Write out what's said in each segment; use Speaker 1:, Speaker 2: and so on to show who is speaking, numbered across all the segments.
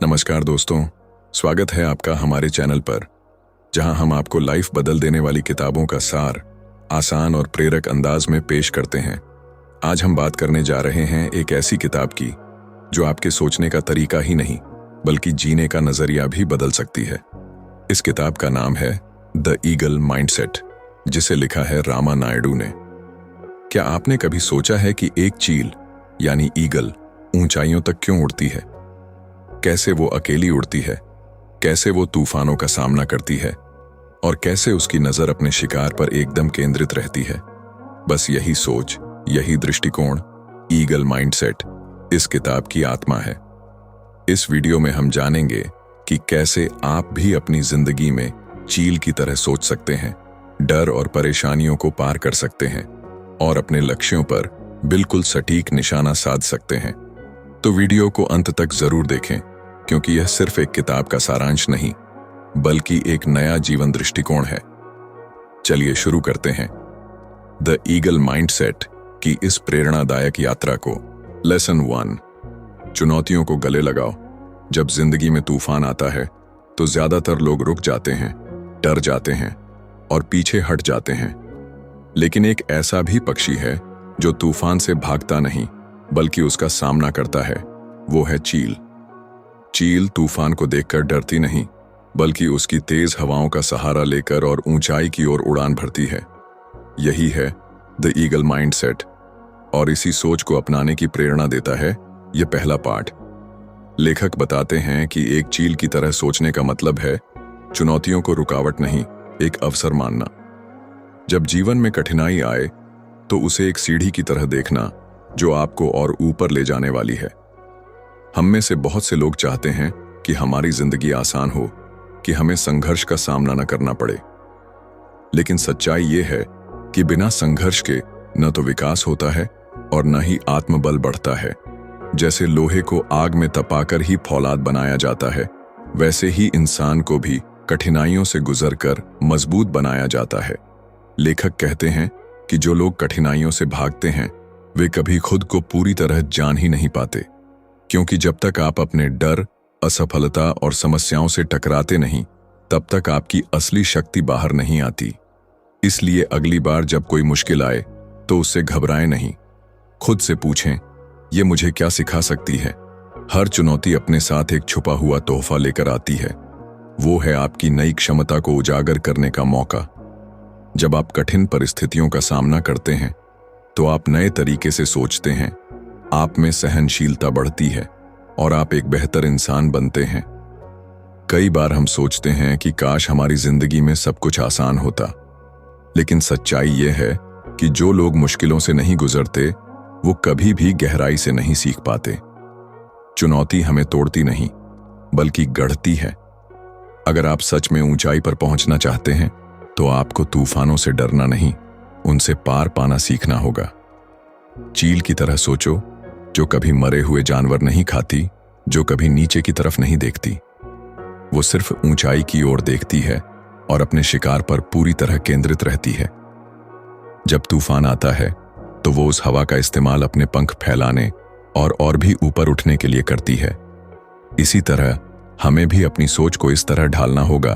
Speaker 1: नमस्कार दोस्तों, स्वागत है आपका हमारे चैनल पर, जहां हम आपको लाइफ बदल देने वाली किताबों का सार आसान और प्रेरक अंदाज में पेश करते हैं। आज हम बात करने जा रहे हैं एक ऐसी किताब की जो आपके सोचने का तरीका ही नहीं बल्कि जीने का नजरिया भी बदल सकती है। इस किताब का नाम है द ईगल माइंडसेट, जिसे लिखा है रामा नायडू ने। क्या आपने कभी सोचा है कि एक चील यानी ईगल ऊंचाइयों तक क्यों उड़ती है? कैसे वो अकेली उड़ती है, कैसे वो तूफानों का सामना करती है और कैसे उसकी नजर अपने शिकार पर एकदम केंद्रित रहती है? बस यही सोच, यही दृष्टिकोण, ईगल माइंडसेट इस किताब की आत्मा है। इस वीडियो में हम जानेंगे कि कैसे आप भी अपनी जिंदगी में चील की तरह सोच सकते हैं, डर और परेशानियों को पार कर सकते हैं और अपने लक्ष्यों पर बिल्कुल सटीक निशाना साध सकते हैं। तो वीडियो को अंत तक जरूर देखें, क्योंकि यह सिर्फ एक किताब का सारांश नहीं बल्कि एक नया जीवन दृष्टिकोण है। चलिए शुरू करते हैं द ईगल माइंडसेट की इस प्रेरणादायक यात्रा को। लेसन 1, चुनौतियों को गले लगाओ। जब जिंदगी में तूफान आता है तो ज्यादातर लोग रुक जाते हैं, डर जाते हैं और पीछे हट जाते हैं। लेकिन एक ऐसा भी पक्षी है जो तूफान से भागता नहीं बल्कि उसका सामना करता है, वो है चील। चील तूफान को देखकर डरती नहीं बल्कि उसकी तेज हवाओं का सहारा लेकर और ऊंचाई की ओर उड़ान भरती है। यही है द ईगल माइंडसेट, और इसी सोच को अपनाने की प्रेरणा देता है यह पहला पाठ। लेखक बताते हैं कि एक चील की तरह सोचने का मतलब है चुनौतियों को रुकावट नहीं, एक अवसर मानना। जब जीवन में कठिनाई आए तो उसे एक सीढ़ी की तरह देखना जो आपको और ऊपर ले जाने वाली है। हम में से बहुत से लोग चाहते हैं कि हमारी जिंदगी आसान हो, कि हमें संघर्ष का सामना न करना पड़े। लेकिन सच्चाई ये है कि बिना संघर्ष के न तो विकास होता है और न ही आत्मबल बढ़ता है। जैसे लोहे को आग में तपाकर ही फौलाद बनाया जाता है, वैसे ही इंसान को भी कठिनाइयों से गुजरकर मजबूत बनाया जाता है। लेखक कहते हैं कि जो लोग कठिनाइयों से भागते हैं वे कभी खुद को पूरी तरह जान ही नहीं पाते, क्योंकि जब तक आप अपने डर, असफलता और समस्याओं से टकराते नहीं तब तक आपकी असली शक्ति बाहर नहीं आती। इसलिए अगली बार जब कोई मुश्किल आए तो उससे घबराएं नहीं। खुद से पूछें, ये मुझे क्या सिखा सकती है? हर चुनौती अपने साथ एक छुपा हुआ तोहफा लेकर आती है। वो है आपकी नई क्षमता को उजागर करने का मौका। जब आप कठिन परिस्थितियों का सामना करते हैं तो आप नए तरीके से सोचते हैं, आप में सहनशीलता बढ़ती है और आप एक बेहतर इंसान बनते हैं। कई बार हम सोचते हैं कि काश हमारी जिंदगी में सब कुछ आसान होता, लेकिन सच्चाई यह है कि जो लोग मुश्किलों से नहीं गुजरते वो कभी भी गहराई से नहीं सीख पाते। चुनौती हमें तोड़ती नहीं बल्कि गढ़ती है। अगर आप सच में ऊंचाई पर पहुंचना चाहते हैं तो आपको तूफानों से डरना नहीं, उनसे पार पाना सीखना होगा। चील की तरह सोचो, जो कभी मरे हुए जानवर नहीं खाती, जो कभी नीचे की तरफ नहीं देखती। वो सिर्फ ऊंचाई की ओर देखती है और अपने शिकार पर पूरी तरह केंद्रित रहती है। जब तूफान आता है तो वो उस हवा का इस्तेमाल अपने पंख फैलाने और भी ऊपर उठने के लिए करती है। इसी तरह हमें भी अपनी सोच को इस तरह ढालना होगा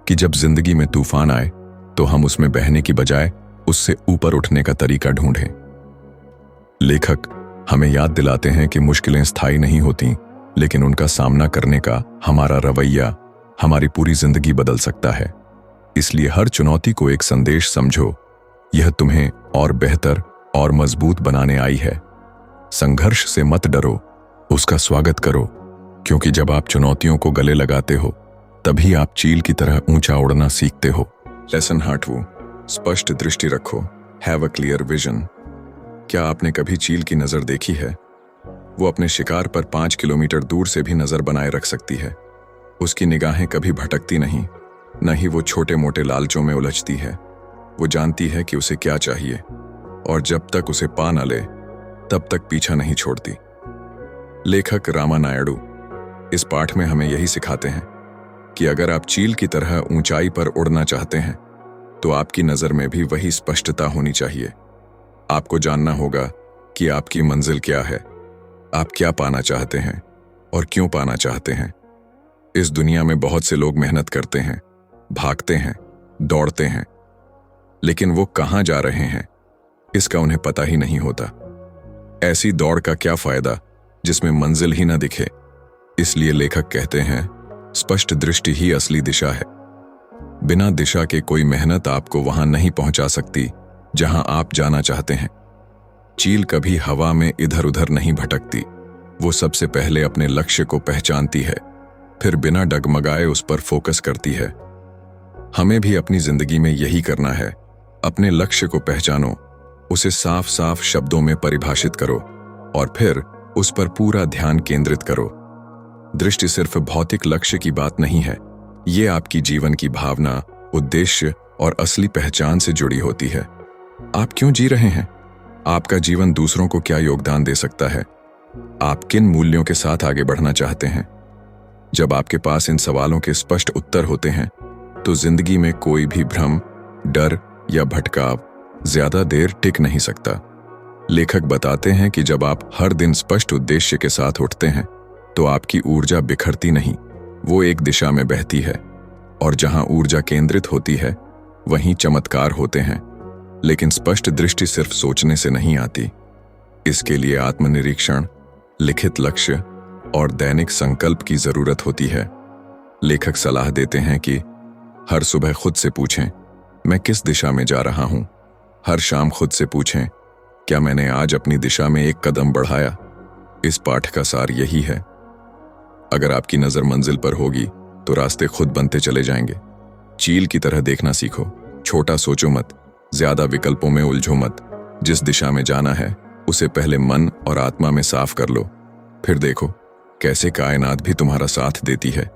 Speaker 1: कि जब जिंदगी में तूफान आए तो हम उसमें बहने की बजाय उससे ऊपर उठने का तरीका ढूंढें। लेखक हमें याद दिलाते हैं कि मुश्किलें स्थायी नहीं होती, लेकिन उनका सामना करने का हमारा रवैया हमारी पूरी जिंदगी बदल सकता है। इसलिए हर चुनौती को एक संदेश समझो, यह तुम्हें और बेहतर और मजबूत बनाने आई है। संघर्ष से मत डरो, उसका स्वागत करो, क्योंकि जब आप चुनौतियों को गले लगाते हो तभी आप चील की तरह ऊंचा उड़ना सीखते हो। लेसन 8, स्पष्ट दृष्टि रखो। Have a clear vision. क्या आपने कभी चील की नजर देखी है? वो अपने शिकार पर 5 किलोमीटर दूर से भी नजर बनाए रख सकती है। उसकी निगाहें कभी भटकती नहीं, न ही वो छोटे मोटे लालचों में उलझती है। वो जानती है कि उसे क्या चाहिए और जब तक उसे पा न ले तब तक पीछा नहीं छोड़ती। लेखक रामा नायडू इस पाठ में हमें यही सिखाते हैं कि अगर आप चील की तरह ऊंचाई पर उड़ना चाहते हैं तो आपकी नजर में भी वही स्पष्टता होनी चाहिए। आपको जानना होगा कि आपकी मंजिल क्या है, आप क्या पाना चाहते हैं और क्यों पाना चाहते हैं। इस दुनिया में बहुत से लोग मेहनत करते हैं, भागते हैं, दौड़ते हैं, लेकिन वो कहाँ जा रहे हैं इसका उन्हें पता ही नहीं होता। ऐसी दौड़ का क्या फायदा जिसमें मंजिल ही ना दिखे। इसलिए लेखक कहते हैं, स्पष्ट दृष्टि ही असली दिशा है। बिना दिशा के कोई मेहनत आपको वहां नहीं पहुंचा सकती जहां आप जाना चाहते हैं। चील कभी हवा में इधर उधर नहीं भटकती। वो सबसे पहले अपने लक्ष्य को पहचानती है, फिर बिना डगमगाए उस पर फोकस करती है। हमें भी अपनी जिंदगी में यही करना है। अपने लक्ष्य को पहचानो, उसे साफ साफ शब्दों में परिभाषित करो और फिर उस पर पूरा ध्यान केंद्रित करो। दृष्टि सिर्फ भौतिक लक्ष्य की बात नहीं है, ये आपकी जीवन की भावना, उद्देश्य और असली पहचान से जुड़ी होती है। आप क्यों जी रहे हैं? आपका जीवन दूसरों को क्या योगदान दे सकता है? आप किन मूल्यों के साथ आगे बढ़ना चाहते हैं? जब आपके पास इन सवालों के स्पष्ट उत्तर होते हैं तो जिंदगी में कोई भी भ्रम, डर या भटकाव ज्यादा देर टिक नहीं सकता। लेखक बताते हैं कि जब आप हर दिन स्पष्ट उद्देश्य के साथ उठते हैं तो आपकी ऊर्जा बिखरती नहीं, वो एक दिशा में बहती है। और जहां ऊर्जा केंद्रित होती है वहीं चमत्कार होते हैं। लेकिन स्पष्ट दृष्टि सिर्फ सोचने से नहीं आती। इसके लिए आत्मनिरीक्षण, लिखित लक्ष्य और दैनिक संकल्प की जरूरत होती है। लेखक सलाह देते हैं कि हर सुबह खुद से पूछें, मैं किस दिशा में जा रहा हूं? हर शाम खुद से पूछें, क्या मैंने आज अपनी दिशा में एक कदम बढ़ाया? इस पाठ का सार यही है। अगर आपकी नजर मंजिल पर होगी तो रास्ते खुद बनते चले जाएंगे। चील की तरह देखना सीखो, छोटा सोचो मत, ज्यादा विकल्पों में उलझो मत। जिस दिशा में जाना है उसे पहले मन और आत्मा में साफ कर लो, फिर देखो कैसे कायनात भी तुम्हारा साथ देती है।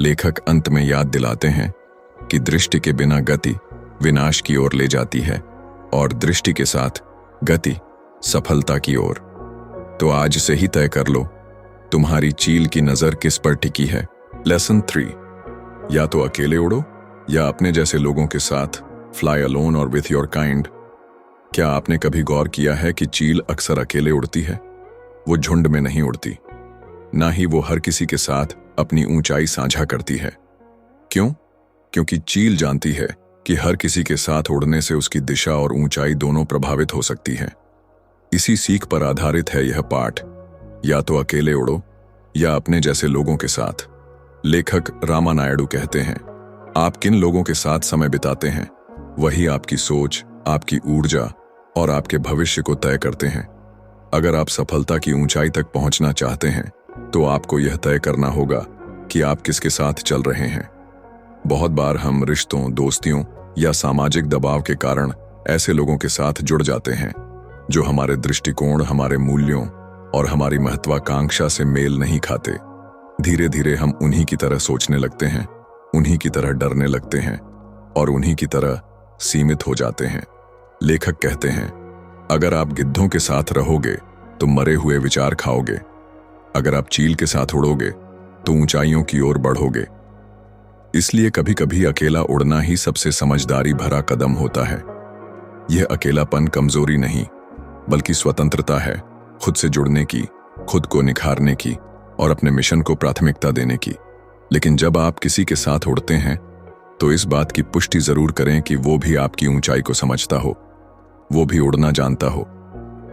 Speaker 1: लेखक अंत में याद दिलाते हैं कि दृष्टि के बिना गति विनाश की ओर ले जाती है और दृष्टि के साथ गति सफलता की ओर। तो आज से ही तय कर लो, तुम्हारी चील की नजर किस पर टिकी है। लेसन 3, या तो अकेले उड़ो या अपने जैसे लोगों के साथ। फ्लाई अलोन और विथ योर काइंड। क्या आपने कभी गौर किया है कि चील अक्सर अकेले उड़ती है? वो झुंड में नहीं उड़ती, ना ही वो हर किसी के साथ अपनी ऊंचाई साझा करती है। क्यों? क्योंकि चील जानती है कि हर किसी के साथ उड़ने से उसकी दिशा और ऊंचाई दोनों प्रभावित हो सकती है। इसी सीख पर आधारित है यह पाठ, या तो अकेले उड़ो या अपने जैसे लोगों के साथ। लेखक रामानायडू कहते हैं, आप किन लोगों के साथ समय बिताते हैं वही आपकी सोच, आपकी ऊर्जा और आपके भविष्य को तय करते हैं। अगर आप सफलता की ऊंचाई तक पहुंचना चाहते हैं तो आपको यह तय करना होगा कि आप किसके साथ चल रहे हैं। बहुत बार हम रिश्तों, दोस्तियों या सामाजिक दबाव के कारण ऐसे लोगों के साथ जुड़ जाते हैं जो हमारे दृष्टिकोण, हमारे मूल्यों और हमारी महत्वाकांक्षा से मेल नहीं खाते। धीरे धीरे हम उन्हीं की तरह सोचने लगते हैं, उन्हीं की तरह डरने लगते हैं और उन्हीं की तरह सीमित हो जाते हैं। लेखक कहते हैं, अगर आप गिद्धों के साथ रहोगे तो मरे हुए विचार खाओगे। अगर आप चील के साथ उड़ोगे तो ऊंचाइयों की ओर बढ़ोगे। इसलिए कभी कभी अकेला उड़ना ही सबसे समझदारी भरा कदम होता है। यह अकेलापन कमजोरी नहीं बल्कि स्वतंत्रता है, खुद से जुड़ने की, खुद को निखारने की और अपने मिशन को प्राथमिकता देने की। लेकिन जब आप किसी के साथ उड़ते हैं तो इस बात की पुष्टि जरूर करें कि वो भी आपकी ऊंचाई को समझता हो, वो भी उड़ना जानता हो,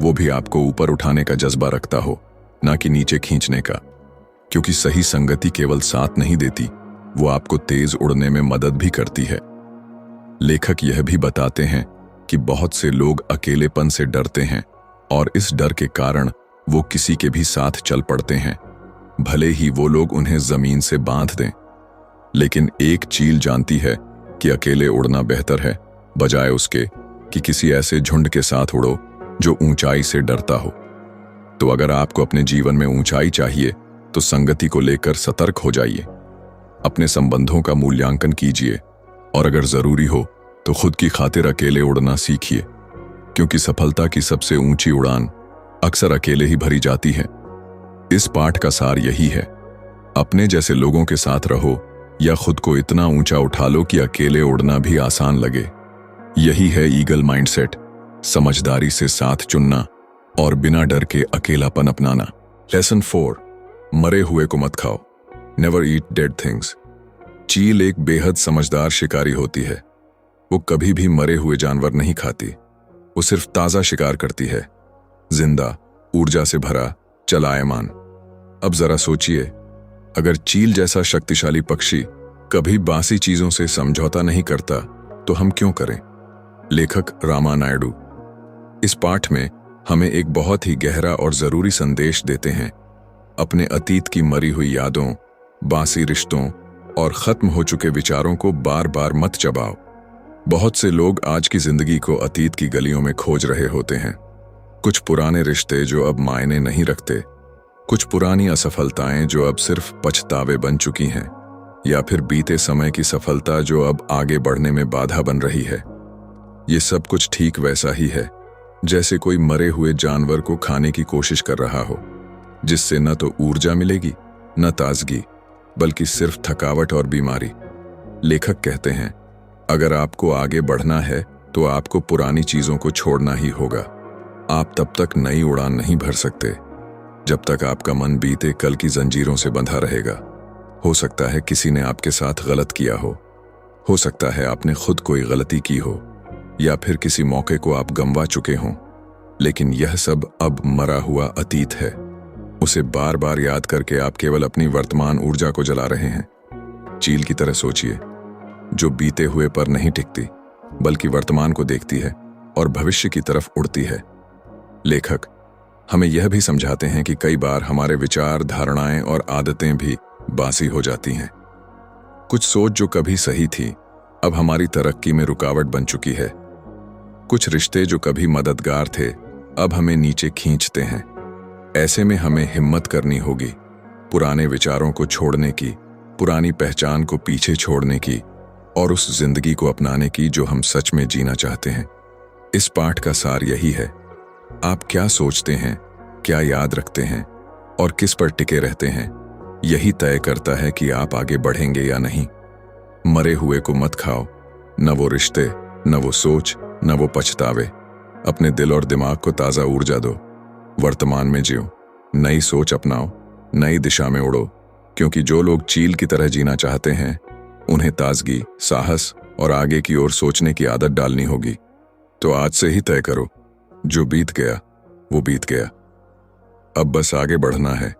Speaker 1: वो भी आपको ऊपर उठाने का जज्बा रखता हो, ना कि नीचे खींचने का। क्योंकि सही संगति केवल साथ नहीं देती, वो आपको तेज उड़ने में मदद भी करती है। लेखक यह भी बताते हैं कि बहुत से लोग अकेलेपन से डरते हैं और इस डर के कारण वो किसी के भी साथ चल पड़ते हैं, भले ही वो लोग उन्हें जमीन से बांध दें। लेकिन एक चील जानती है कि अकेले उड़ना बेहतर है, बजाय उसके कि किसी ऐसे झुंड के साथ उड़ो जो ऊंचाई से डरता हो। तो अगर आपको अपने जीवन में ऊंचाई चाहिए तो संगति को लेकर सतर्क हो जाइए, अपने संबंधों का मूल्यांकन कीजिए और अगर जरूरी हो तो खुद की खातिर अकेले उड़ना सीखिए, क्योंकि सफलता की सबसे ऊंची उड़ान अक्सर अकेले ही भरी जाती है। इस पाठ का सार यही है, अपने जैसे लोगों के साथ रहो या खुद को इतना ऊंचा उठा लो कि अकेले उड़ना भी आसान लगे। यही है ईगल माइंडसेट, समझदारी से साथ चुनना और बिना डर के अकेलापन अपनाना। लेसन 4, मरे हुए को मत खाओ। नेवर ईट डेड थिंग्स। चील एक बेहद समझदार शिकारी होती है। वो कभी भी मरे हुए जानवर नहीं खाती, वो सिर्फ ताजा शिकार करती है, जिंदा, ऊर्जा से भरा, चलायमान। अब जरा सोचिए, अगर चील जैसा शक्तिशाली पक्षी कभी बासी चीजों से समझौता नहीं करता तो हम क्यों करें? लेखक रामा नायडू इस पाठ में हमें एक बहुत ही गहरा और जरूरी संदेश देते हैं। अपने अतीत की मरी हुई यादों, बासी रिश्तों और खत्म हो चुके विचारों को बार बार मत चबाओ। बहुत से लोग आज की जिंदगी को अतीत की गलियों में खोज रहे होते हैं। कुछ पुराने रिश्ते जो अब मायने नहीं रखते, कुछ पुरानी असफलताएं जो अब सिर्फ पछतावे बन चुकी हैं, या फिर बीते समय की सफलता जो अब आगे बढ़ने में बाधा बन रही है। ये सब कुछ ठीक वैसा ही है जैसे कोई मरे हुए जानवर को खाने की कोशिश कर रहा हो, जिससे न तो ऊर्जा मिलेगी न ताजगी, बल्कि सिर्फ थकावट और बीमारी। लेखक कहते हैं, अगर आपको आगे बढ़ना है तो आपको पुरानी चीजों को छोड़ना ही होगा। आप तब तक नई उड़ान नहीं भर सकते जब तक आपका मन बीते कल की जंजीरों से बंधा रहेगा। हो सकता है किसी ने आपके साथ गलत किया हो सकता है आपने खुद कोई गलती की हो, या फिर किसी मौके को आप गंवा चुके हों, लेकिन यह सब अब मरा हुआ अतीत है। उसे बार बार याद करके आप केवल अपनी वर्तमान ऊर्जा को जला रहे हैं। चील की तरह सोचिए, जो बीते हुए पर नहीं टिकती, बल्कि वर्तमान को देखती है और भविष्य की तरफ उड़ती है। लेखक हमें यह भी समझाते हैं कि कई बार हमारे विचार, धारणाएं और आदतें भी बासी हो जाती हैं। कुछ सोच जो कभी सही थी अब हमारी तरक्की में रुकावट बन चुकी है। कुछ रिश्ते जो कभी मददगार थे अब हमें नीचे खींचते हैं। ऐसे में हमें हिम्मत करनी होगी, पुराने विचारों को छोड़ने की, पुरानी पहचान को पीछे छोड़ने की और उस जिंदगी को अपनाने की जो हम सच में जीना चाहते हैं। इस पाठ का सार यही है, आप क्या सोचते हैं, क्या याद रखते हैं और किस पर टिके रहते हैं, यही तय करता है कि आप आगे बढ़ेंगे या नहीं। मरे हुए को मत खाओ, न वो रिश्ते, न वो सोच, न वो पछतावे। अपने दिल और दिमाग को ताज़ा ऊर्जा दो, वर्तमान में जियो, नई सोच अपनाओ, नई दिशा में उड़ो, क्योंकि जो लोग चील की तरह जीना चाहते हैं उन्हें ताजगी, साहस और आगे की ओर सोचने की आदत डालनी होगी। तो आज से ही तय करो, जो बीत गया वो बीत गया, अब बस आगे बढ़ना है,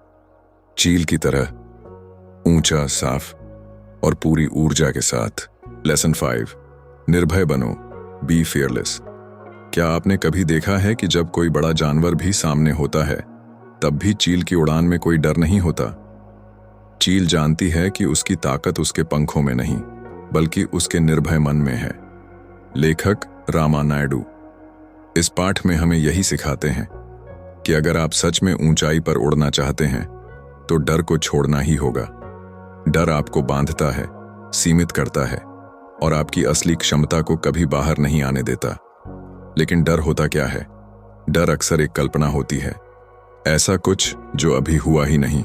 Speaker 1: चील की तरह, ऊंचा, साफ और पूरी ऊर्जा के साथ। लेसन 5, निर्भय बनो, बी फियरलेस। क्या आपने कभी देखा है कि जब कोई बड़ा जानवर भी सामने होता है तब भी चील की उड़ान में कोई डर नहीं होता? चील जानती है कि उसकी ताकत उसके पंखों में नहीं, बल्कि उसके निर्भय मन में है। लेखक रामा नायडू इस पाठ में हमें यही सिखाते हैं कि अगर आप सच में ऊंचाई पर उड़ना चाहते हैं तो डर को छोड़ना ही होगा। डर आपको बांधता है, सीमित करता है और आपकी असली क्षमता को कभी बाहर नहीं आने देता। लेकिन डर होता क्या है? डर अक्सर एक कल्पना होती है, ऐसा कुछ जो अभी हुआ ही नहीं,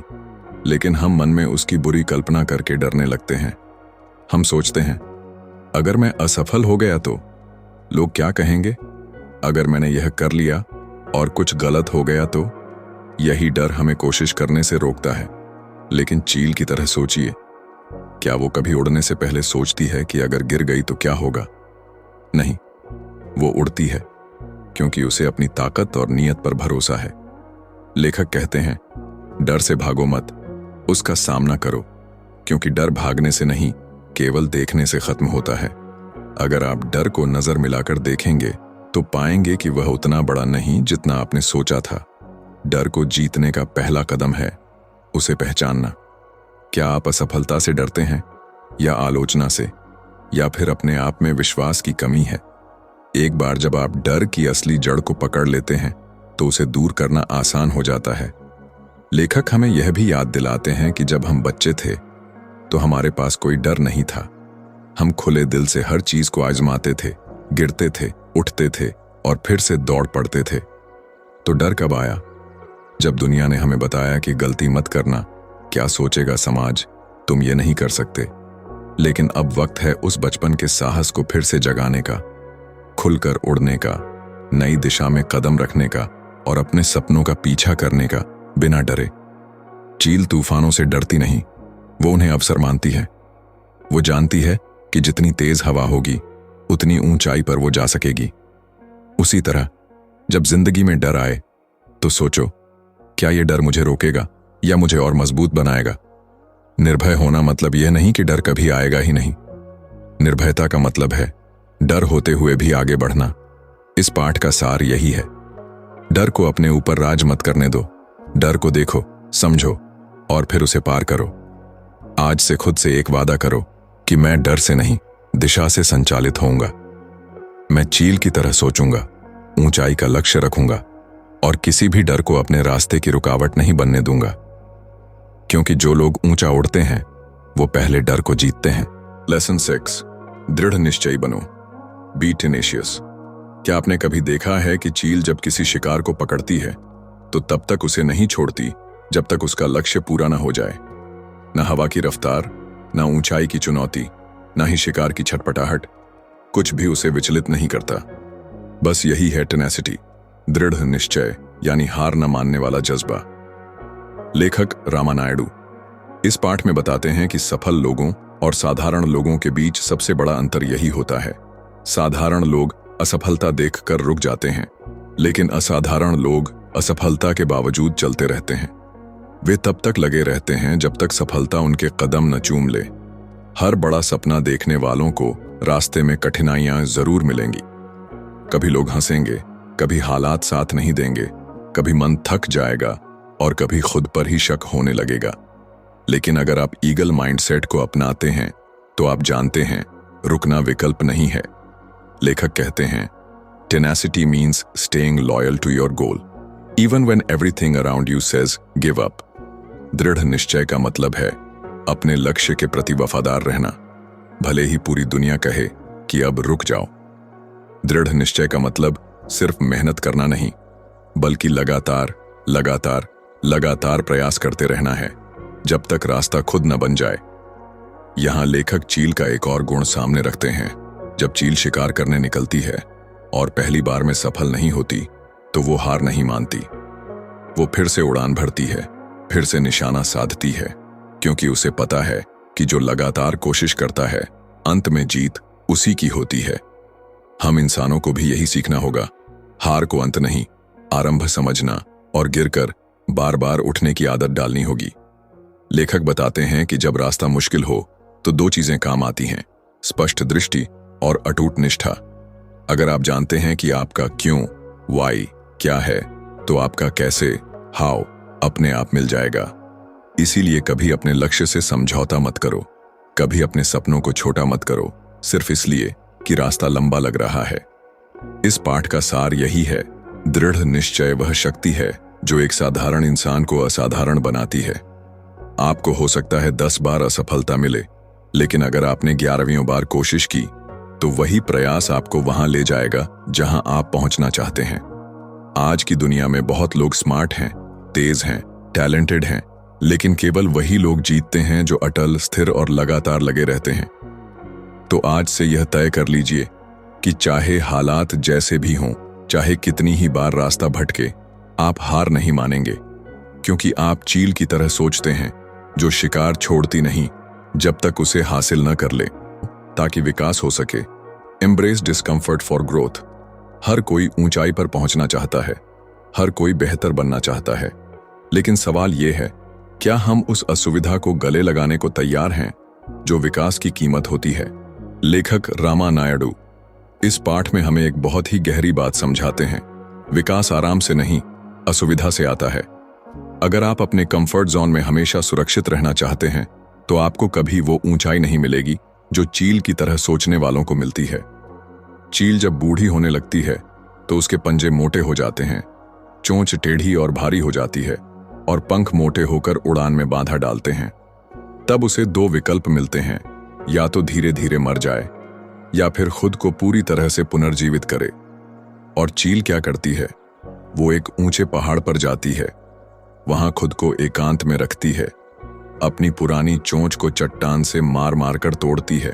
Speaker 1: लेकिन हम मन में उसकी बुरी कल्पना करके डरने लगते हैं। हम सोचते हैं, अगर मैं असफल हो गया तो लोग क्या कहेंगे? अगर मैंने यह कर लिया और कुछ गलत हो गया तो? यही डर हमें कोशिश करने से रोकता है। लेकिन चील की तरह सोचिए, क्या वो कभी उड़ने से पहले सोचती है कि अगर गिर गई तो क्या होगा? नहीं, वो उड़ती है क्योंकि उसे अपनी ताकत और नीयत पर भरोसा है। लेखक कहते हैं, डर से भागो मत, उसका सामना करो, क्योंकि डर भागने से नहीं, केवल देखने से खत्म होता है। अगर आप डर को नजर मिलाकर देखेंगे तो पाएंगे कि वह उतना बड़ा नहीं जितना आपने सोचा था। डर को जीतने का पहला कदम है उसे पहचानना। क्या आप असफलता से डरते हैं, या आलोचना से, या फिर अपने आप में विश्वास की कमी है? एक बार जब आप डर की असली जड़ को पकड़ लेते हैं तो उसे दूर करना आसान हो जाता है। लेखक हमें यह भी याद दिलाते हैं कि जब हम बच्चे थे तो हमारे पास कोई डर नहीं था। हम खुले दिल से हर चीज को आजमाते थे, गिरते थे, उठते थे और फिर से दौड़ पड़ते थे। तो डर कब आया? जब दुनिया ने हमें बताया कि गलती मत करना, क्या सोचेगा समाज, तुम ये नहीं कर सकते। लेकिन अब वक्त है उस बचपन के साहस को फिर से जगाने का, खुलकर उड़ने का, नई दिशा में कदम रखने का और अपने सपनों का पीछा करने का, बिना डरे। चील तूफानों से डरती नहीं, वो उन्हें अवसर मानती है। वो जानती है कि जितनी तेज हवा होगी उतनी ऊंचाई पर वो जा सकेगी। उसी तरह जब जिंदगी में डर आए तो सोचो, क्या ये डर मुझे रोकेगा या मुझे और मजबूत बनाएगा? निर्भय होना मतलब यह नहीं कि डर कभी आएगा ही नहीं। निर्भयता का मतलब है डर होते हुए भी आगे बढ़ना। इस पाठ का सार यही है। डर को अपने ऊपर राज मत करने दो। डर को देखो, समझो और फिर उसे पार करो। आज से खुद से एक वादा करो कि मैं डर से नहीं, दिशा से संचालित होऊंगा। मैं चील की तरह सोचूंगा, ऊंचाई का लक्ष्य रखूंगा और किसी भी डर को अपने रास्ते की रुकावट नहीं बनने दूंगा। क्योंकि जो लोग ऊंचा उड़ते हैं वो पहले डर को जीतते हैं। लेसन 6, दृढ़ निश्चयी बनो। B tenacious. क्या आपने कभी देखा है कि चील जब किसी शिकार को पकड़ती है तो तब तक उसे नहीं छोड़ती जब तक उसका लक्ष्य पूरा ना हो जाए? न हवा की रफ्तार, न ऊंचाई की चुनौती, न ही शिकार की छटपटाहट, कुछ भी उसे विचलित नहीं करता। बस यही है टेनेसिटी, दृढ़ निश्चय, यानी हार न मानने वाला जज्बा। लेखक रामा नायडू इस पाठ में बताते हैं कि सफल लोगों और साधारण लोगों के बीच सबसे बड़ा अंतर यही होता है। साधारण लोग असफलता देखकर रुक जाते हैं, लेकिन असाधारण लोग असफलता के बावजूद चलते रहते हैं। वे तब तक लगे रहते हैं जब तक सफलता उनके कदम न चूम ले। हर बड़ा सपना देखने वालों को रास्ते में कठिनाइयां जरूर मिलेंगी। कभी लोग हंसेंगे, कभी हालात साथ नहीं देंगे, कभी मन थक जाएगा और कभी खुद पर ही शक होने लगेगा। लेकिन अगर आप ईगल माइंडसेट को अपनाते हैं तो आप जानते हैं रुकना विकल्प नहीं है। लेखक कहते हैं, tenacity means staying loyal to your goal even when everything around you says give up. दृढ़ निश्चय का मतलब है अपने लक्ष्य के प्रति वफादार रहना, भले ही पूरी दुनिया कहे कि अब रुक जाओ। दृढ़ निश्चय का मतलब सिर्फ मेहनत करना नहीं, बल्कि लगातार लगातार लगातार प्रयास करते रहना है, जब तक रास्ता खुद न बन जाए। यहां लेखक चील का एक और गुण सामने रखते हैं। जब चील शिकार करने निकलती है और पहली बार में सफल नहीं होती तो वो हार नहीं मानती। वो फिर से उड़ान भरती है, फिर से निशाना साधती है, क्योंकि उसे पता है कि जो लगातार कोशिश करता है अंत में जीत उसी की होती है। हम इंसानों को भी यही सीखना होगा, हार को अंत नहीं, आरंभ समझना और गिरकर बार बार उठने की आदत डालनी होगी। लेखक बताते हैं कि जब रास्ता मुश्किल हो तो दो चीजें काम आती हैं, स्पष्ट दृष्टि और अटूट निष्ठा। अगर आप जानते हैं कि आपका क्यों, वाई क्या है, तो आपका कैसे, हाउ, अपने आप मिल जाएगा। इसीलिए कभी अपने लक्ष्य से समझौता मत करो, कभी अपने सपनों को छोटा मत करो, सिर्फ इसलिए कि रास्ता लंबा लग रहा है। इस पाठ का सार यही है, दृढ़ निश्चय वह शक्ति है जो एक साधारण इंसान को असाधारण बनाती है। आपको हो सकता है 10 बार असफलता मिले, लेकिन अगर आपने 11वीं बार कोशिश की तो वही प्रयास आपको वहां ले जाएगा जहां आप पहुंचना चाहते हैं। आज की दुनिया में बहुत लोग स्मार्ट हैं, तेज हैं, टैलेंटेड हैं, लेकिन केवल वही लोग जीतते हैं जो अटल, स्थिर और लगातार लगे रहते हैं। तो आज से यह तय कर लीजिए कि चाहे हालात जैसे भी हों, चाहे कितनी ही बार रास्ता भटके, आप हार नहीं मानेंगे, क्योंकि आप चील की तरह सोचते हैं जो शिकार छोड़ती नहीं जब तक उसे हासिल न कर ले, ताकि विकास हो सके। Embrace discomfort for growth. हर कोई ऊंचाई पर पहुंचना चाहता है, हर कोई बेहतर बनना चाहता है, लेकिन सवाल यह है, क्या हम उस असुविधा को गले लगाने को तैयार हैं जो विकास की कीमत होती है? लेखक रामा नायडू इस पाठ में हमें एक बहुत ही गहरी बात समझाते हैं। विकास आराम से नहीं, असुविधा से आता है। अगर आप अपने कंफर्ट जोन में हमेशा सुरक्षित रहना चाहते हैं तो आपको कभी वो ऊंचाई नहीं मिलेगी जो चील की तरह सोचने वालों को मिलती है। चील जब बूढ़ी होने लगती है तो उसके पंजे मोटे हो जाते हैं, चोंच टेढ़ी और भारी हो जाती है और पंख मोटे होकर उड़ान में बाधा डालते हैं। तब उसे दो विकल्प मिलते हैं, या तो धीरे धीरे मर जाए या फिर खुद को पूरी तरह से पुनर्जीवित करे। और चील क्या करती है? वो एक ऊंचे पहाड़ पर जाती है, वहां खुद को एकांत में रखती है, अपनी पुरानी चोंच को चट्टान से मार मार कर तोड़ती है,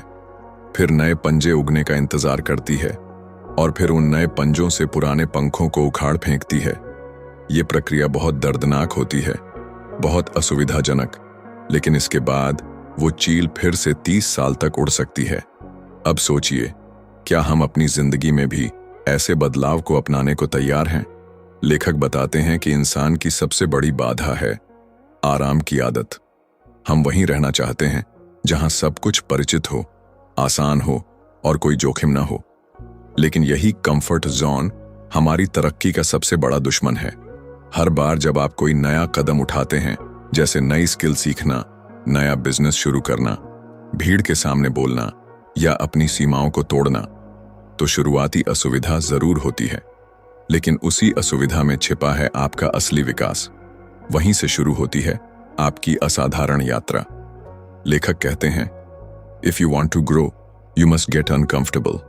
Speaker 1: फिर नए पंजे उगने का इंतजार करती है और फिर उन नए पंजों से पुराने पंखों को उखाड़ फेंकती है। ये प्रक्रिया बहुत दर्दनाक होती है, बहुत असुविधाजनक, लेकिन इसके बाद वो चील फिर से 30 साल तक उड़ सकती है। अब सोचिए, क्या हम अपनी जिंदगी में भी ऐसे बदलाव को अपनाने को तैयार हैं? लेखक बताते हैं कि इंसान की सबसे बड़ी बाधा है आराम की आदत। हम वहीं रहना चाहते हैं जहां सब कुछ परिचित हो, आसान हो और कोई जोखिम ना हो। लेकिन यही कंफर्ट जोन हमारी तरक्की का सबसे बड़ा दुश्मन है। हर बार जब आप कोई नया कदम उठाते हैं, जैसे नई स्किल सीखना, नया बिजनेस शुरू करना, भीड़ के सामने बोलना या अपनी सीमाओं को तोड़ना, तो शुरुआती असुविधा जरूर होती है, लेकिन उसी असुविधा में छिपा है आपका असली विकास। वहीं से शुरू होती है आपकी असाधारण यात्रा। लेखक कहते हैं, if you want to grow you must get uncomfortable.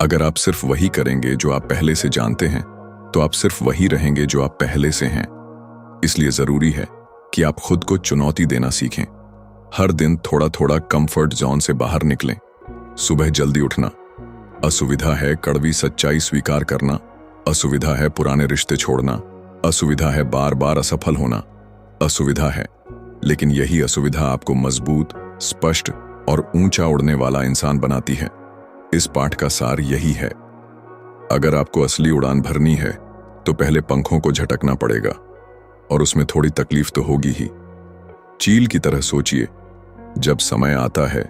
Speaker 1: अगर आप सिर्फ वही करेंगे जो आप पहले से जानते हैं, तो आप सिर्फ वही रहेंगे जो आप पहले से हैं। इसलिए जरूरी है कि आप खुद को चुनौती देना सीखें। हर दिन थोड़ा थोड़ा कंफर्ट जोन से बाहर निकलें। सुबह जल्दी उठना असुविधा है, कड़वी सच्चाई स्वीकार करना असुविधा है, पुराने रिश्ते छोड़ना असुविधा है, बार बार असफल होना असुविधा है, लेकिन यही असुविधा आपको मजबूत, स्पष्ट और ऊंचा उड़ने वाला इंसान बनाती है। इस पाठ का सार यही है, अगर आपको असली उड़ान भरनी है तो पहले पंखों को झटकना पड़ेगा, और उसमें थोड़ी तकलीफ तो होगी ही। चील की तरह सोचिए, जब समय आता है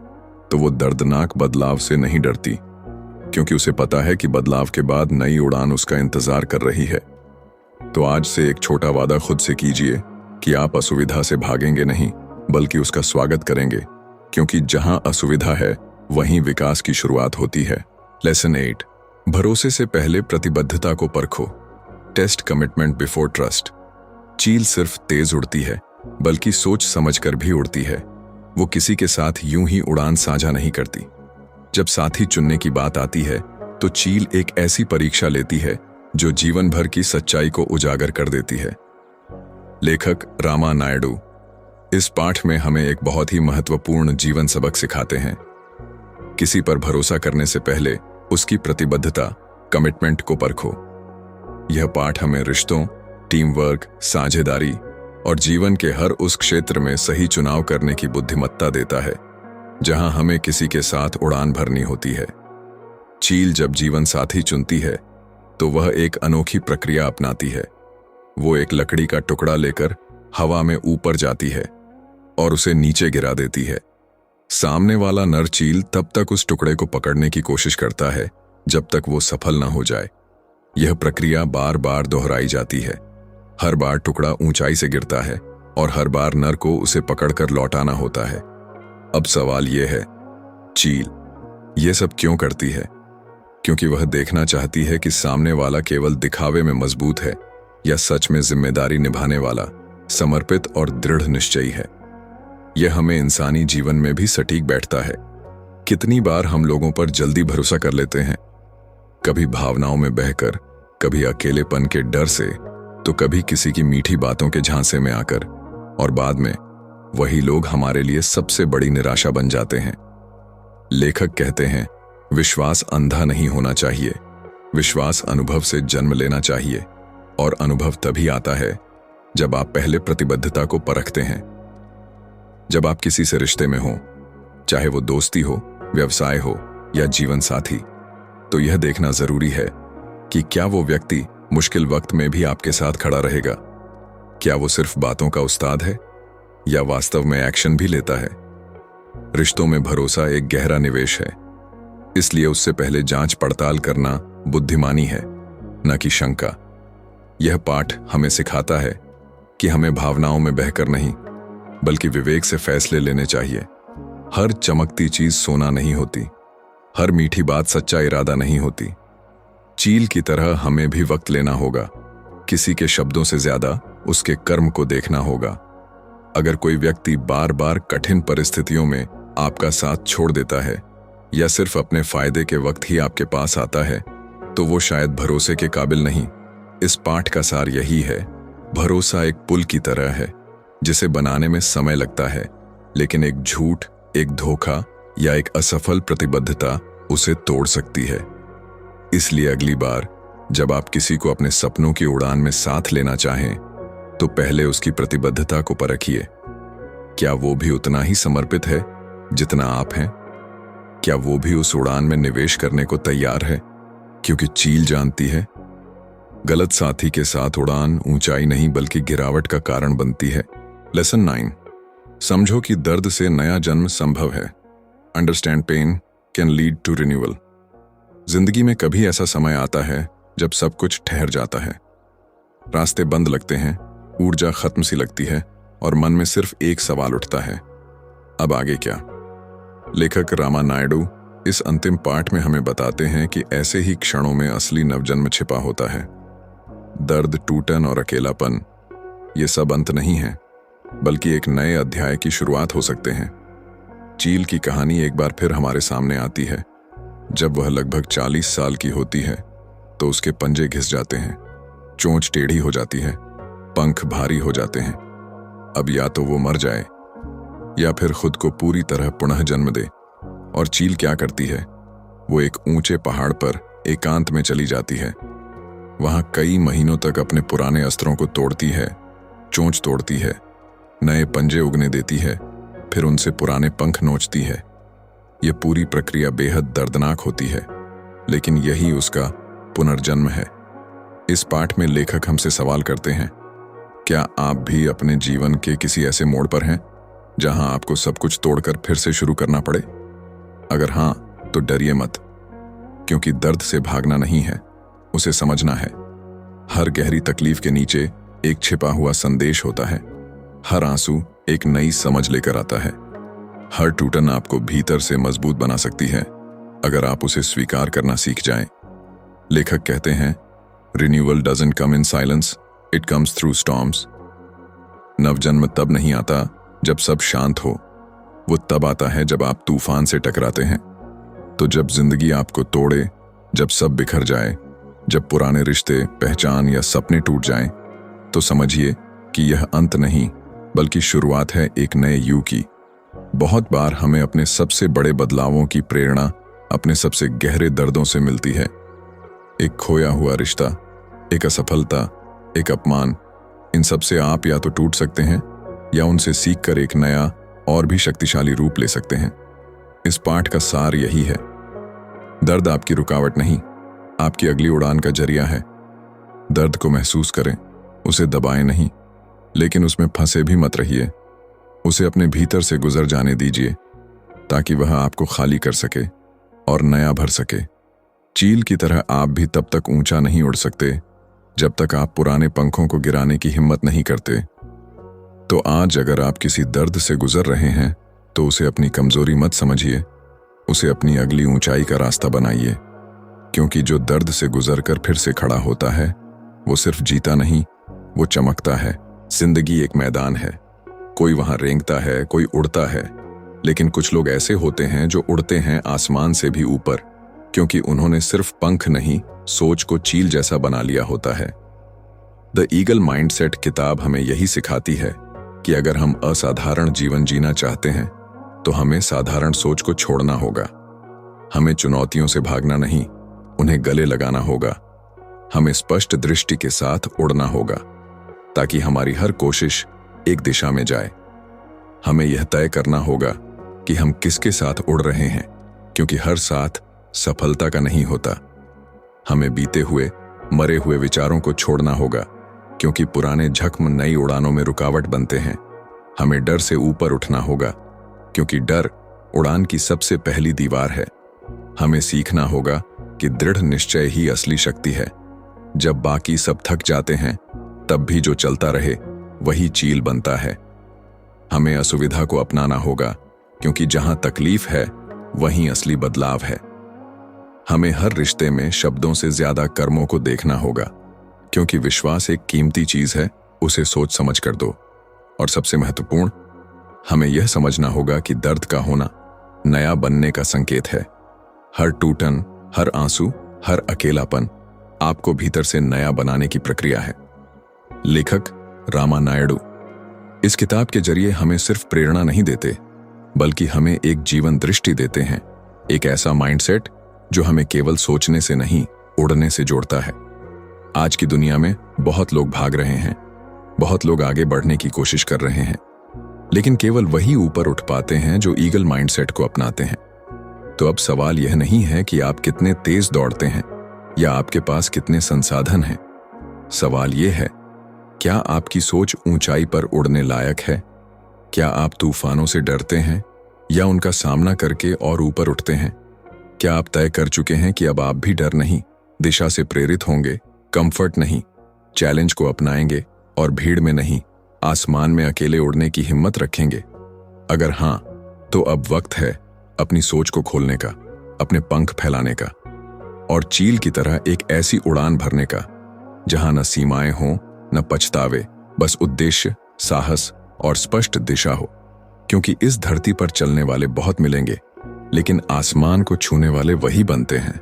Speaker 1: तो वो दर्दनाक बदलाव से नहीं डरती, क्योंकि उसे पता है कि बदलाव के बाद नई उड़ान उसका इंतजार कर रही है। तो आज से एक छोटा वादा खुद से कीजिए कि आप असुविधा से भागेंगे नहीं, बल्कि उसका स्वागत करेंगे, क्योंकि जहां असुविधा है वहीं विकास की शुरुआत होती है। लेसन 8, भरोसे से पहले प्रतिबद्धता को परखो। Test commitment before trust. चील सिर्फ तेज उड़ती है, बल्कि सोच समझकर भी उड़ती है। वो किसी के साथ यूं ही उड़ान साझा नहीं करती। जब साथी चुनने की बात आती है तो चील एक ऐसी परीक्षा लेती है जो जीवन भर की सच्चाई को उजागर कर देती है। लेखक रामा नायडू इस पाठ में हमें एक बहुत ही महत्वपूर्ण जीवन सबक सिखाते हैं। किसी पर भरोसा करने से पहले उसकी प्रतिबद्धता, कमिटमेंट को परखो। यह पाठ हमें रिश्तों, टीम वर्क, साझेदारी और जीवन के हर उस क्षेत्र में सही चुनाव करने की बुद्धिमत्ता देता है जहां हमें किसी के साथ उड़ान भरनी होती है। चील जब जीवन साथी चुनती है तो वह एक अनोखी प्रक्रिया अपनाती है। वो एक लकड़ी का टुकड़ा लेकर हवा में ऊपर जाती है और उसे नीचे गिरा देती है। सामने वाला नर चील तब तक उस टुकड़े को पकड़ने की कोशिश करता है जब तक वो सफल ना हो जाए। यह प्रक्रिया बार बार दोहराई जाती है। हर बार टुकड़ा ऊंचाई से गिरता है और हर बार नर को उसे पकड़कर लौटाना होता है। अब सवाल यह है, चील ये सब क्यों करती है? क्योंकि वह देखना चाहती है कि सामने वाला केवल दिखावे में मजबूत है या सच में जिम्मेदारी निभाने वाला, समर्पित और दृढ़ निश्चयी है। यह हमें इंसानी जीवन में भी सटीक बैठता है। कितनी बार हम लोगों पर जल्दी भरोसा कर लेते हैं, कभी भावनाओं में बहकर, कभी अकेलेपन के डर से, तो कभी किसी की मीठी बातों के झांसे में आकर, और बाद में वही लोग हमारे लिए सबसे बड़ी निराशा बन जाते हैं। लेखक कहते हैं, विश्वास अंधा नहीं होना चाहिए, विश्वास अनुभव से जन्म लेना चाहिए, और अनुभव तभी आता है जब आप पहले प्रतिबद्धता को परखते हैं। जब आप किसी से रिश्ते में हो, चाहे वो दोस्ती हो, व्यवसाय हो या जीवन साथी, तो यह देखना जरूरी है कि क्या वो व्यक्ति मुश्किल वक्त में भी आपके साथ खड़ा रहेगा। क्या वो सिर्फ बातों का उस्ताद है या वास्तव में एक्शन भी लेता है। रिश्तों में भरोसा एक गहरा निवेश है, इसलिए उससे पहले जांच पड़ताल करना बुद्धिमानी है, न कि शंका। यह पाठ हमें सिखाता है कि हमें भावनाओं में बहकर नहीं, बल्कि विवेक से फैसले लेने चाहिए। हर चमकती चीज सोना नहीं होती, हर मीठी बात सच्चा इरादा नहीं होती। चील की तरह हमें भी वक्त लेना होगा, किसी के शब्दों से ज्यादा उसके कर्म को देखना होगा। अगर कोई व्यक्ति बार बार कठिन परिस्थितियों में आपका साथ छोड़ देता है या सिर्फ अपने फायदे के वक्त ही आपके पास आता है, तो वो शायद भरोसे के काबिल नहीं। इस पाठ का सार यही है, भरोसा एक पुल की तरह है जिसे बनाने में समय लगता है, लेकिन एक झूठ, एक धोखा या एक असफल प्रतिबद्धता उसे तोड़ सकती है। इसलिए अगली बार जब आप किसी को अपने सपनों की उड़ान में साथ लेना चाहें, तो पहले उसकी प्रतिबद्धता को परखिए। क्या वो भी उतना ही समर्पित है जितना आप हैं? क्या वो भी उस उड़ान में निवेश करने को तैयार है? क्योंकि चील जानती है, गलत साथी के साथ उड़ान ऊंचाई नहीं बल्कि गिरावट का कारण बनती है। लेसन 9, समझो कि दर्द से नया जन्म संभव है। Understand pain can lead to renewal. जिंदगी में कभी ऐसा समय आता है जब सब कुछ ठहर जाता है, रास्ते बंद लगते हैं, ऊर्जा खत्म सी लगती है और मन में सिर्फ एक सवाल उठता है, अब आगे क्या? लेखक रामा नायडू इस अंतिम पाठ में हमें बताते हैं कि ऐसे ही क्षणों में असली नवजन्म छिपा होता है। दर्द, टूटन और अकेलापन, ये सब अंत नहीं है बल्कि एक नए अध्याय की शुरुआत हो सकते हैं। चील की कहानी एक बार फिर हमारे सामने आती है। जब वह लगभग 40 साल की होती है तो उसके पंजे घिस जाते हैं, चोंच टेढ़ी हो जाती है, पंख भारी हो जाते हैं। अब या तो वो मर जाए या फिर खुद को पूरी तरह पुनः जन्म दे। और चील क्या करती है? वो एक ऊंचे पहाड़ पर एकांत में चली जाती है। वहां कई महीनों तक अपने पुराने अस्त्रों को तोड़ती है, चोंच तोड़ती है, नए पंजे उगने देती है, फिर उनसे पुराने पंख नोचती है। ये पूरी प्रक्रिया बेहद दर्दनाक होती है, लेकिन यही उसका पुनर्जन्म है। इस पाठ में लेखक हमसे सवाल करते हैं, क्या आप भी अपने जीवन के किसी ऐसे मोड़ पर हैं जहां आपको सब कुछ तोड़कर फिर से शुरू करना पड़े? अगर हां, तो डरिए मत, क्योंकि दर्द से भागना नहीं है, उसे समझना है। हर गहरी तकलीफ के नीचे एक छिपा हुआ संदेश होता है। हर आंसू एक नई समझ लेकर आता है। हर टूटन आपको भीतर से मजबूत बना सकती है अगर आप उसे स्वीकार करना सीख जाएं। लेखक कहते हैं, renewal doesn't come in silence, it comes through storms. नवजन्म तब नहीं आता जब सब शांत हो, वो तब आता है जब आप तूफान से टकराते हैं। तो जब जिंदगी आपको तोड़े, जब सब बिखर जाए, जब पुराने रिश्ते, पहचान या सपने टूट जाएं, तो समझिए कि यह अंत नहीं बल्कि शुरुआत है एक नए युग की। बहुत बार हमें अपने सबसे बड़े बदलावों की प्रेरणा अपने सबसे गहरे दर्दों से मिलती है। एक खोया हुआ रिश्ता, एक असफलता, एक अपमान, इन सब से आप या तो टूट सकते हैं या उनसे सीखकर एक नया और भी शक्तिशाली रूप ले सकते हैं। इस पाठ का सार यही है, दर्द आपकी रुकावट नहीं, आपकी अगली उड़ान का जरिया है। दर्द को महसूस करें, उसे दबाएं नहीं, लेकिन उसमें फंसे भी मत रहिए। उसे अपने भीतर से गुजर जाने दीजिए ताकि वह आपको खाली कर सके और नया भर सके। चील की तरह आप भी तब तक ऊंचा नहीं उड़ सकते जब तक आप पुराने पंखों को गिराने की हिम्मत नहीं करते। तो आज अगर आप किसी दर्द से गुजर रहे हैं तो उसे अपनी कमजोरी मत समझिए, उसे अपनी अगली ऊंचाई का रास्ता बनाइए। क्योंकि जो दर्द से गुजरकर फिर से खड़ा होता है वो सिर्फ जीता नहीं, वो चमकता है। जिंदगी एक मैदान है, कोई वहां रेंगता है, कोई उड़ता है, लेकिन कुछ लोग ऐसे होते हैं जो उड़ते हैं आसमान से भी ऊपर, क्योंकि उन्होंने सिर्फ पंख नहीं, सोच को चील जैसा बना लिया होता है। द ईगल माइंडसेट किताब हमें यही सिखाती है कि अगर हम असाधारण जीवन जीना चाहते हैं तो हमें साधारण सोच को छोड़ना होगा। हमें चुनौतियों से भागना नहीं, उन्हें गले लगाना होगा। हमें स्पष्ट दृष्टि के साथ उड़ना होगा ताकि हमारी हर कोशिश एक दिशा में जाए। हमें यह तय करना होगा कि हम किसके साथ उड़ रहे हैं, क्योंकि हर साथ सफलता का नहीं होता। हमें बीते हुए, मरे हुए विचारों को छोड़ना होगा, क्योंकि पुराने जख्म नई उड़ानों में रुकावट बनते हैं। हमें डर से ऊपर उठना होगा, क्योंकि डर उड़ान की सबसे पहली दीवार है। हमें सीखना होगा कि दृढ़ निश्चय ही असली शक्ति है। जब बाकी सब थक जाते हैं तब भी जो चलता रहे वही चील बनता है। हमें असुविधा को अपनाना होगा, क्योंकि जहां तकलीफ है वहीं असली बदलाव है। हमें हर रिश्ते में शब्दों से ज्यादा कर्मों को देखना होगा, क्योंकि विश्वास एक कीमती चीज है, उसे सोच समझ कर दो। और सबसे महत्वपूर्ण, हमें यह समझना होगा कि दर्द का होना नया बनने का संकेत है। हर टूटन, हर आंसू, हर अकेलापन आपको भीतर से नया बनाने की प्रक्रिया है। लेखक रामा नायडू इस किताब के जरिए हमें सिर्फ प्रेरणा नहीं देते, बल्कि हमें एक जीवन दृष्टि देते हैं, एक ऐसा माइंडसेट जो हमें केवल सोचने से नहीं, उड़ने से जोड़ता है। आज की दुनिया में बहुत लोग भाग रहे हैं, बहुत लोग आगे बढ़ने की कोशिश कर रहे हैं, लेकिन केवल वही ऊपर उठ पाते हैं जो ईगल माइंडसेट को अपनाते हैं। तो अब सवाल यह नहीं है कि आप कितने तेज दौड़ते हैं या आपके पास कितने संसाधन हैं। सवाल यह है, क्या आपकी सोच ऊंचाई पर उड़ने लायक है? क्या आप तूफानों से डरते हैं या उनका सामना करके और ऊपर उठते हैं? क्या आप तय कर चुके हैं कि अब आप भी डर नहीं, दिशा से प्रेरित होंगे, कंफर्ट नहीं, चैलेंज को अपनाएंगे और भीड़ में नहीं, आसमान में अकेले उड़ने की हिम्मत रखेंगे? अगर हां, तो अब वक्त है अपनी सोच को खोलने का, अपने पंख फैलाने का और चील की तरह एक ऐसी उड़ान भरने का जहां न सीमाएं हों, न पछतावे, बस उद्देश्य, साहस और स्पष्ट दिशा हो। क्योंकि इस धरती पर चलने वाले बहुत मिलेंगे, लेकिन आसमान को छूने वाले वही बनते हैं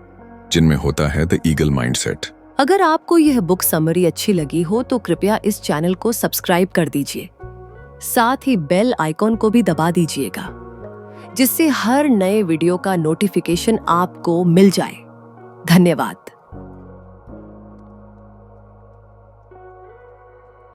Speaker 1: जिनमें होता है द ईगल माइंडसेट।
Speaker 2: अगर आपको यह बुक समरी अच्छी लगी हो तो कृपया इस चैनल को सब्सक्राइब कर दीजिए। साथ ही बेल आइकॉन को भी दबा दीजिएगा, जिससे हर नए वीडियो का नोटिफिकेशन आपको मिल जाए। धन्यवाद।